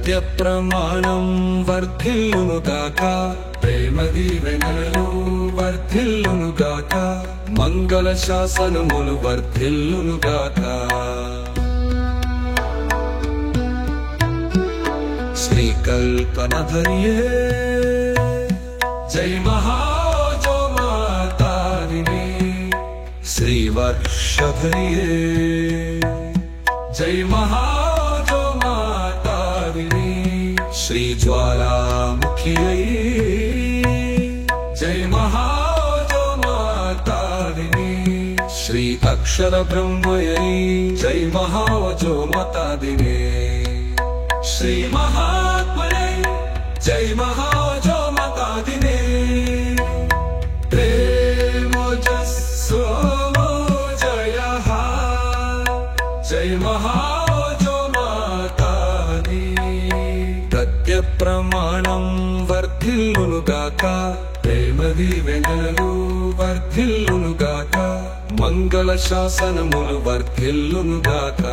సత్య ప్రమాణం వర్ధిల్లునుగాక, ప్రేమ దీవెనలు వర్ధిల్లునుగాక, మంగళ శాసనములు వర్ధిల్లునుగాక. శ్రీకల్పనధరియే జై మహాజోమాతారిణి, శ్రీవర్షధరియే జై మహాజోమాతారిణి, శ్రీజ్వాలాముఖ్యై జై మహాజోమాతారిణి, శ్రీ అక్షర బ్రహ్మయై జై మహాజోమాతారిణి, శ్రీ మహాత్మయై జై మహాజోమాతారిణి, ప్రేమోజస్సోమో జయః జై మహాజోమాతారిణి. సత్య ప్రమాణం వర్ధిల్లునుగాక, ప్రేమ దీవెనలు వర్ధిల్లునుగాక, మంగళ శాసనములు వర్ధిల్లునుగాక.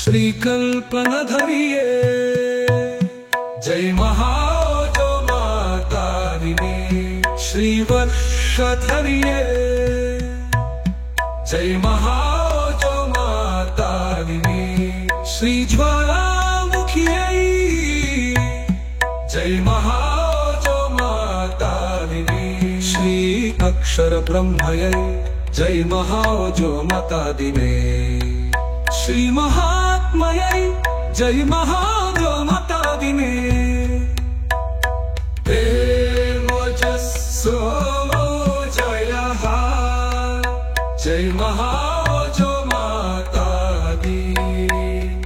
శ్రీకల్పనధరియే జై మహాజోమాతారిణి, శ్రీవర్షధరియే జై మహాజోమాతారిణి, శ్రీజ్వాలాముఖ్యై జై మహాజోమాతారిణి, శ్రీ అక్షర బ్రహ్మయై జై మహాజోమాతారిణి, శ్రీ మహాత్మయై జై మహాజోమాతారిణి, ప్రేమోజస్సోమో జయః జై మహాజోమాతారిణి,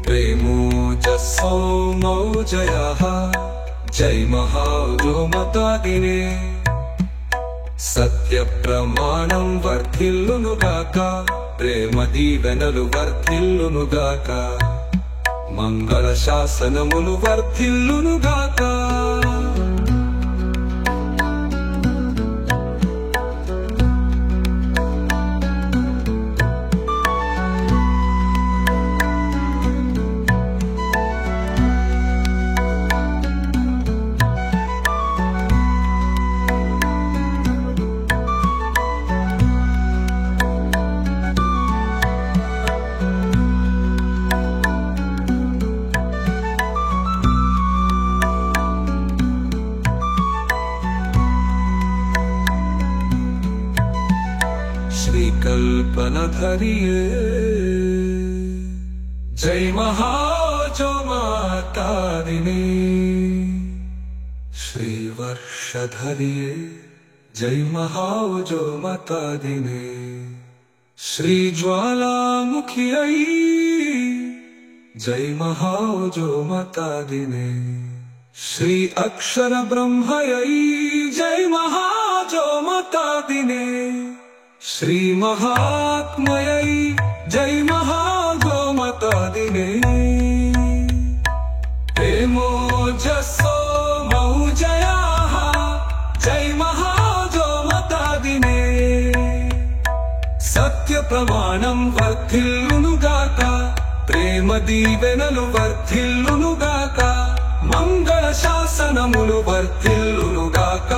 ప్రేమోజస్సోమో జయః జై మహాజోమాతారిణి. సత్య ప్రమాణం వర్ధిల్లునుగాక, ప్రేమ దీవెనలు వర్ధిల్లునుగాక, మంగళ శాసనములు వర్ధిల్లునుగాక. శ్రీకల్పనధరియే జై మహాజోమాతారిణి, శ్రీవర్షధరియే జై మహాజోమాతారిణి, శ్రీజ్వాలాముఖ్యై జై మహాజోమాతారిణి, శ్రీ అక్షర బ్రహ్మయై జై మహాజోమాతారిణి, శ్రీ మహాత్మయై జై మహాజోమాతారిణి, ప్రేమోజస్సోమో జయః జై మహాజోమాతారిణి. సత్య ప్రమాణం వర్ధిల్లునుగాక, ప్రేమ దీవెనలు వర్ధిల్లునుగాక, మంగళ శాసనములు వర్ధిల్లునుగాక.